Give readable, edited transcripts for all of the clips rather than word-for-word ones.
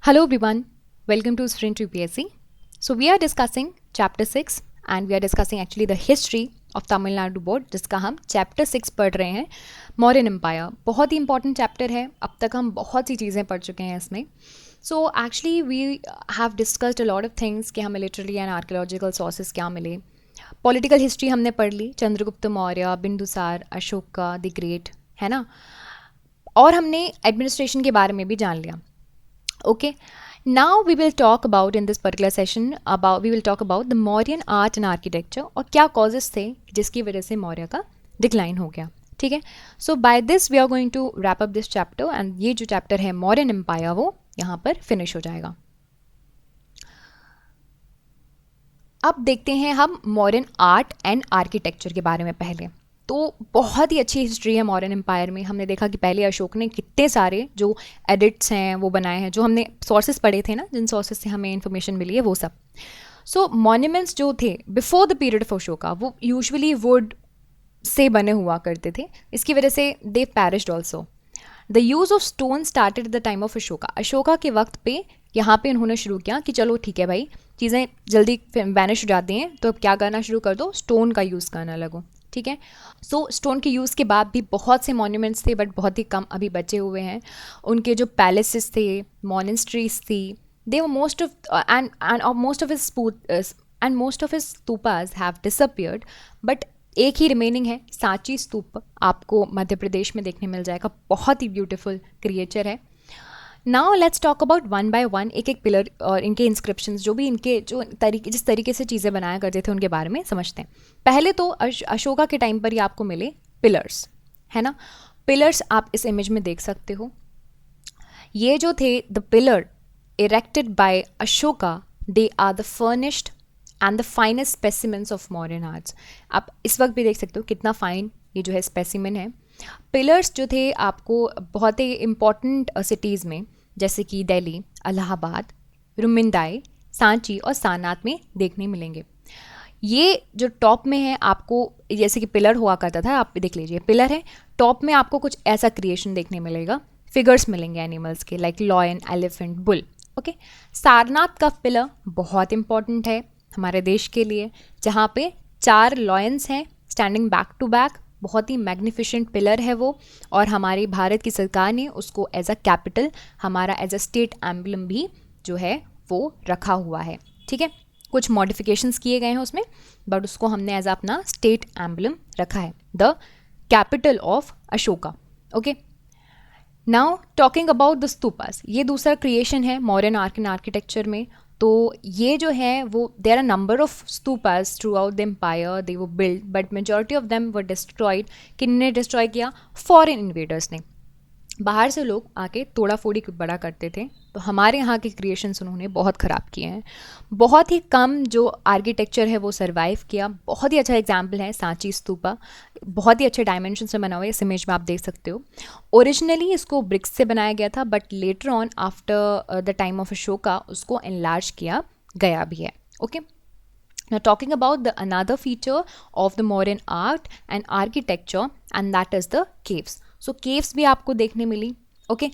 Hello everyone, welcome to Sprint UPSC. So we are discussing chapter 6 and we are discussing actually the history of Tamil Nadu board जिसका हम chapter 6 पढ़ रहे हैं Mauryan empire. बहुत ही important chapter है. अब तक हम बहुत सी चीज़ें पढ़ चुके हैं इसमें. So actually we have discussed a lot of things कि हमें literary and archaeological sources क्या मिले. पॉलिटिकल हिस्ट्री हमने पढ़ ली, चंद्रगुप्त मौर्य, बिंदुसार, अशोका द ग्रेट, है ना. और हमने एडमिनिस्ट्रेशन के बारे में भी जान लिया. Okay, now we will talk about in this particular session we will talk about the Mauryan art and architecture और क्या causes थे जिसकी वजह से मौर्य का डिक्लाइन हो गया. ठीक है, so by this we are going to wrap up this chapter and ये जो चैप्टर है मौर्यन एम्पायर वो यहाँ पर फिनिश हो जाएगा. अब देखते हैं हम मौर्यन आर्ट एंड आर्किटेक्चर के बारे में. पहले तो बहुत ही अच्छी हिस्ट्री है मौर्यन एम्पायर में. हमने देखा कि पहले अशोक ने कितने सारे जो एडिट्स हैं वो बनाए हैं, जो हमने सोर्सेज पढ़े थे ना, जिन सोर्सेज से हमें इन्फॉर्मेशन मिली है वो सब. सो मॉन्यूमेंट्स जो थे before the period of Ashoka वो यूजुअली वुड से बने हुआ करते थे. इसकी वजह से they perished also. The use of stone started at the time of Ashoka. Ashoka के वक्त पे यहाँ पे उन्होंने शुरू किया कि चलो ठीक है भाई, चीज़ें जल्दी वैनिश हो जाती हैं तो अब क्या करना शुरू कर दो, स्टोन का यूज़ करना लगो. ठीक है, सो स्टोन के यूज़ के बाद भी बहुत से मॉन्यूमेंट्स थे बट बहुत ही कम अभी बचे हुए हैं. उनके जो पैलेसेस थे, मॉनेस्ट्रीज थी, they were most of his stupas have disappeared. But एक ही रिमेनिंग है, सांची स्तूप, आपको मध्य प्रदेश में देखने मिल जाएगा. बहुत ही ब्यूटीफुल क्रिएचर है. Now let's talk about one by one, एक एक पिलर और इनके इंस्क्रिप्शंस, जो भी इनके जो तरीके जिस तरीके से चीज़ें बनाया करते थे उनके बारे में समझते हैं. पहले तो अशोका के टाइम पर ही आपको मिले पिलर्स, है ना. पिलर्स आप इस इमेज में देख सकते हो. ये जो थे the pillar erected by Ashoka, they are the furnished and the finest specimens of modern arts. आप इस वक्त भी देख सकते हो कितना फाइन ये जो है स्पेसिमेन है. पिलर्स जो थे आपको बहुत ही इम्पॉर्टेंट सिटीज़ में जैसे कि दिल्ली, इलाहाबाद, रुमिंदाई, सांची और सारनाथ में देखने मिलेंगे. ये जो टॉप में है आपको जैसे कि पिलर हुआ करता था, आप देख लीजिए पिलर है, टॉप में आपको कुछ ऐसा क्रिएशन देखने मिलेगा. फिगर्स मिलेंगे एनिमल्स के, like lion, elephant, bull. Okay, Sarnath का पिलर बहुत इंपॉर्टेंट है हमारे देश के लिए, जहाँ पे 4 लॉयंस हैं स्टैंडिंग बैक टू बैक. बहुत ही मैग्निफिशेंट पिलर है वो, और हमारी भारत की सरकार ने उसको एज अ कैपिटल, हमारा एज अ स्टेट एम्बलम भी जो है वो रखा हुआ है. ठीक है, कुछ मॉडिफिकेशंस किए गए हैं उसमें, बट उसको हमने एज अपना स्टेट एम्बलम रखा है, the capital of Ashoka. Okay, now talking about the stupas, ये दूसरा क्रिएशन है मॉडर्न आर्ट एंड आर्किटेक्चर में. तो ये जो है वो there are number of stupas throughout the empire, they वो build, but majority of them were destroyed. किन्ने डिस्ट्रॉय किया? फॉरेन इन्वेडर्स ने. बाहर से लोग आके तोड़ा फोड़ी बड़ा करते थे, तो हमारे यहाँ के क्रिएशंस उन्होंने बहुत ख़राब किए हैं. बहुत ही कम जो आर्किटेक्चर है वो सर्वाइव किया. बहुत ही अच्छा एग्जाम्पल है सांची स्तूपा, बहुत ही अच्छे डायमेंशन से बना हुआ है. इस इमेज में आप देख सकते हो. ओरिजिनली इसको ब्रिक्स से बनाया गया था, but later on after the time of Ashoka उसको एनलार्ज किया गया भी है. Okay, now talking about the another feature of the Mauryan art and architecture, and that is the caves. So caves भी आपको देखने मिली. ओके,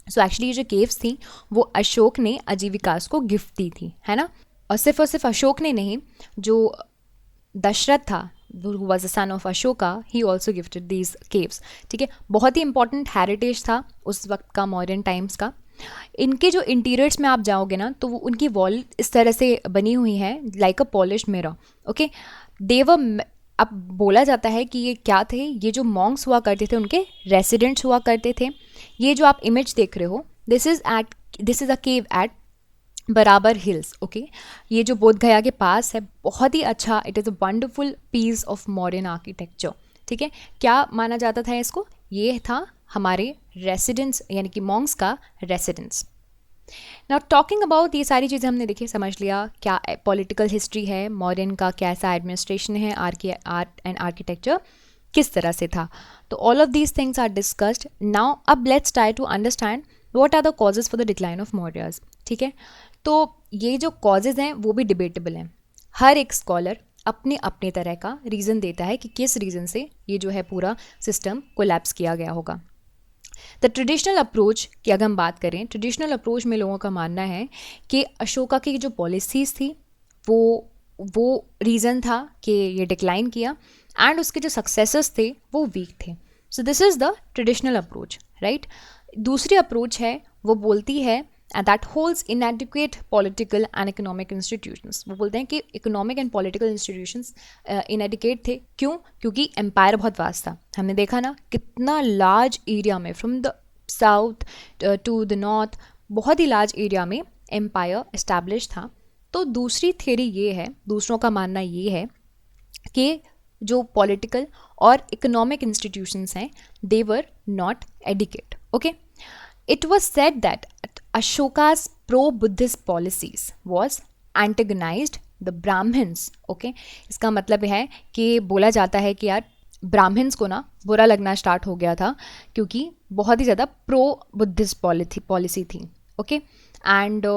सो एक्चुअली ये जो caves थी वो अशोक ने अजीविकास को गिफ्ट दी थी, है ना. और सिर्फ अशोक ने नहीं, जो दशरथ था, who was the son of Ashoka, he also gifted these caves. ठीक है, बहुत ही इंपॉर्टेंट हेरिटेज था उस वक्त का, मॉडर्न टाइम्स का. इनके जो इंटीरियर्स में आप जाओगे ना तो वो उनकी वॉल इस तरह से बनी हुई है, like a polished mirror. Okay, देवर, अब बोला जाता है कि ये क्या थे, ये जो मॉन्क्स हुआ करते थे उनके रेसिडेंट्स हुआ करते थे. ये जो आप इमेज देख रहे हो, this is a cave at Barabar hills. Okay, ये जो बोध गया के पास है, बहुत ही अच्छा, it is a wonderful piece of modern architecture. ठीक है, क्या माना जाता था इसको? ये था हमारे रेसिडेंस, यानी कि मॉन्क्स का रेसिडेंस. नाउ टॉकिंग अबाउट, ये सारी चीज़ें हमने देखी, समझ लिया क्या पॉलिटिकल हिस्ट्री है मॉडर्न का, कैसा एडमिनिस्ट्रेशन है, आर्ट एंड आर्किटेक्चर किस तरह से था. तो all of these things are discussed. Now अब let's try to understand what are the causes for the decline of Mauryas. ठीक है, तो ये जो कॉजेज़ हैं वो भी डिबेटेबल हैं. हर एक स्कॉलर अपने अपने तरह का रीज़न देता है कि किस रीज़न से ये जो है पूरा सिस्टम कोलैप्स किया गया होगा. द ट्रेडिशनल अप्रोच की अगर हम बात करें, ट्रेडिशनल अप्रोच में लोगों का मानना है कि अशोका की जो पॉलिसीज़ थी वो रीज़न था कि ये डिक्लाइन किया, एंड उसके जो सक्सेसर्स थे वो वीक थे. सो this is the traditional approach, right. दूसरी अप्रोच है, वो बोलती है and that holds inadequate political and economic institutions. वो बोलते हैं कि economic and political institutions inadequate थे. क्यों? क्योंकि एम्पायर बहुत वास्ट था. हमने देखा ना कितना लार्ज एरिया में, from the south to the north, बहुत ही लार्ज एरिया में एम्पायर इस्टेब्लिश था. तो दूसरी थ्योरी ये है, दूसरों का मानना ये है कि जो पॉलिटिकल और इकोनॉमिक इंस्टीट्यूशंस हैं they were not adequate. Okay, it was said that Ashoka's pro-Buddhist policies was antagonized the Brahmins. Okay, इसका मतलब है कि बोला जाता है कि यार ब्राह्मण्स को ना बुरा लगना स्टार्ट हो गया था क्योंकि बहुत ही ज़्यादा प्रो बुद्धिस्ट पॉलिसी थी. ओके, एंड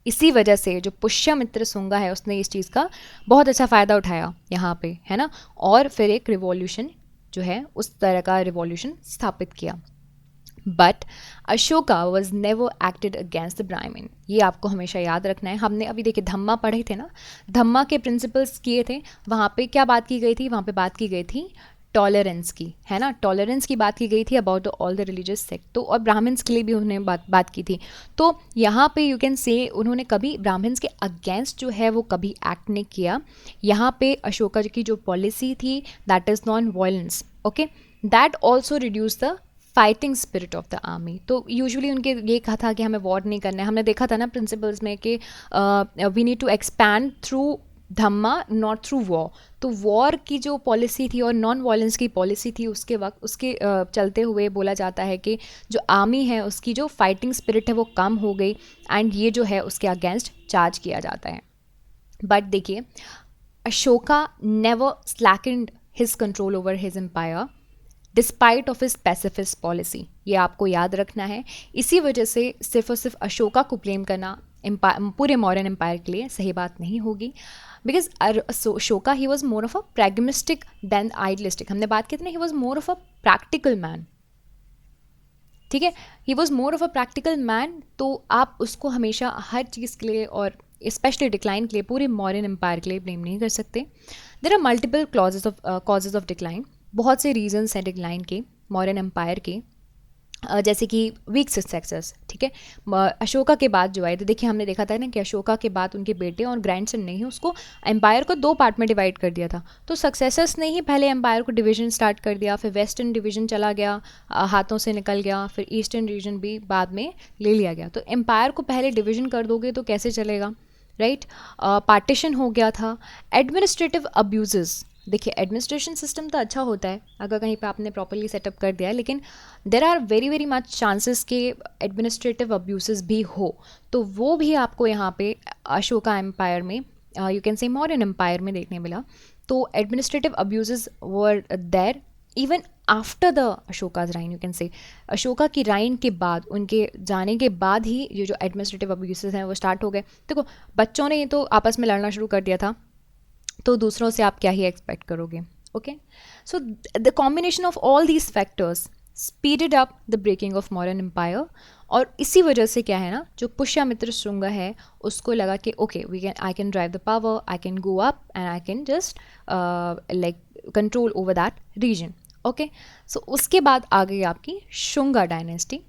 इसी वजह से जो पुष्यमित्र शुंगा है उसने इस चीज़ का बहुत अच्छा फ़ायदा उठाया यहाँ पे, है ना, और फिर एक रिवॉल्यूशन जो है उस तरह का रिवॉल्यूशन स्थापित किया. But Ashoka was never acted against the ब्राह्मण. ये आपको हमेशा याद रखना है. हमने अभी देखिए धम्मा पढ़े थे ना, धम्मा के प्रिंसिपल्स किए थे. वहाँ पे क्या बात की गई थी? वहाँ पे बात की गई थी टॉलरेंस की, है ना, टॉलरेंस की बात की गई थी about all the religious sect. तो और ब्राह्मण्स के लिए भी उन्होंने बात की थी. तो यहाँ पे यू कैन से उन्होंने कभी ब्राह्मण्स के अगेंस्ट जो है वो कभी एक्ट नहीं किया. यहाँ पे अशोका की जो पॉलिसी थी that is non violence. Okay, that also reduce the fighting spirit of the army. तो यूजुअली उनके ये कहा था कि हमें वॉर नहीं करना है. हमने देखा था ना प्रिंसिपल्स में कि we need to expand through dhamma not through war. तो वॉर की जो पॉलिसी थी और नॉन वायलेंस की पॉलिसी थी उसके वक्त, उसके चलते हुए बोला जाता है कि जो आर्मी है उसकी जो फाइटिंग स्पिरिट है वो कम हो गई, एंड ये जो है उसके अगेंस्ट चार्ज किया जाता है. बट देखिए Ashoka never slackened his control over his empire despite of his pacifist policy. ये आपको याद रखना है. इसी वजह से सिर्फ और सिर्फ अशोका को ब्लेम करना पूरे मौर्यन एम्पायर के लिए सही बात नहीं होगी. Because Ashoka he was more of a pragmatic than idealistic. हमने बात की थी ना, he was more of a practical man. ठीक है, he was more of a practical man. तो आप उसको हमेशा हर चीज़ के लिए और स्पेशली डिक्लाइन के लिए, पूरे मौर्यन एम्पायर के लिए ब्लेम नहीं कर सकते. There are multiple causes of decline. बहुत से रीजंस हैं डिक्लाइन के मौर्यन एम्पायर के, जैसे कि वीक सक्सेसर्स. ठीक है, अशोका के बाद जो आए, तो देखिए हमने देखा था ना कि अशोका के बाद उनके बेटे और ग्रैंडसन ने ही उसको एम्पायर को 2 पार्ट में डिवाइड कर दिया था. तो सक्सेसर्स ने ही पहले एम्पायर को डिवीजन स्टार्ट कर दिया, फिर वेस्टर्न डिवीजन चला गया, हाथों से निकल गया, फिर ईस्टर्न रीजन भी बाद में ले लिया गया. तो एम्पायर को पहले डिवीजन कर दोगे तो कैसे चलेगा, राइट. पार्टीशन हो गया था. एडमिनिस्ट्रेटिव अब्यूजेस, देखिए एडमिनिस्ट्रेशन सिस्टम तो अच्छा होता है अगर कहीं पे आपने प्रॉपरली सेटअप कर दिया है, लेकिन there are very very much chances के एडमिनिस्ट्रेटिव अब्यूसेस भी हो. तो वो भी आपको यहाँ पे अशोका एम्पायर में, you can say modern empire में देखने मिला. तो administrative abuses were there even after the Ashoka's reign. You can say Ashoka की राइन के बाद, उनके जाने के बाद ही ये जो एडमिनिस्ट्रेटिव अब्यूसेस हैं वो स्टार्ट हो गए. देखो बच्चों ने ये तो आपस में लड़ना शुरू कर दिया था, तो दूसरों से आप क्या ही एक्सपेक्ट करोगे. Okay, so the combination of all these factors speeded up the breaking of modern empire. और इसी वजह से क्या है ना, जो पुष्यमित्र शुंगा है उसको लगा कि okay I can drive the power, I can go up and I can just like control over that region. Okay, so उसके बाद आ गई आपकी Shunga dynasty.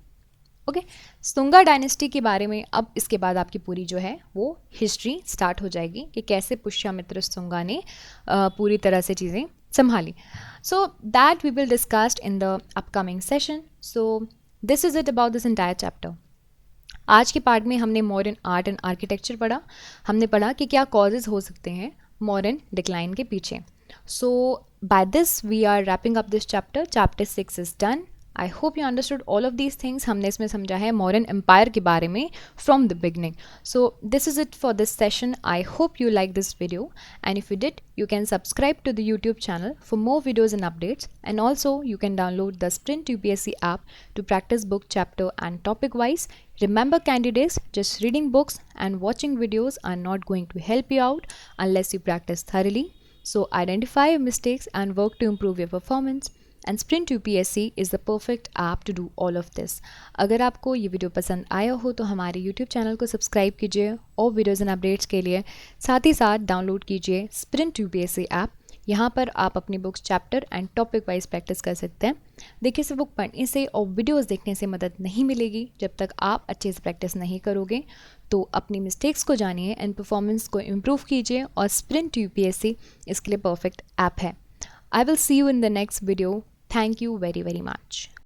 Okay, Shunga dynasty के बारे में अब इसके बाद आपकी पूरी जो है वो हिस्ट्री स्टार्ट हो जाएगी कि कैसे पुष्यमित्र शुंगा ने पूरी तरह से चीज़ें संभाली. So that we will discussed in the upcoming session. So this is it about this entire chapter. आज के पार्ट में हमने मॉडर्न आर्ट एंड आर्किटेक्चर पढ़ा. हमने पढ़ा कि क्या कॉजेज़ हो सकते हैं मॉडर्न डिक्लाइन के पीछे. So by this we are wrapping up this chapter. Chapter 6 is done. I hope you understood all of these things. हमने इसमें समझा है मॉडर्न एम्पायर के बारे में from the beginning. So this is it for this session. I hope you like this video, and if you did, you can subscribe to the YouTube channel for more videos and updates, and also you can download the Sprint UPSC app to practice book chapter and topic wise. Remember candidates, just reading books and watching videos are not going to help you out unless you practice thoroughly. So identify your mistakes and work to improve your performance. And sprint UPSC is the perfect app to do all of this. अगर आपको ये video पसंद आया हो तो हमारे YouTube channel को subscribe कीजिए और वीडियोज़ एंड अपडेट्स के लिए साथ ही साथ डाउनलोड कीजिए स्प्रिंट यूपीएससी ऐप। यहाँ पर आप अपनी books chapter and topic wise practice कर सकते हैं। देखिए, सिर्फ बुक पढ़ने से और वीडियोस देखने से मदद नहीं मिलेगी जब तक आप अच्छे से प्रैक्टिस नहीं करोगे। तो अपनी मिस्टेक्स को जानिए एंड परफॉर्मेंस को इम्प्रूव कीजिए, और स्प्रिंट यूपीएससी इसके लिए परफेक्ट ऐप है। I will see you in the next video. Thank you very very much.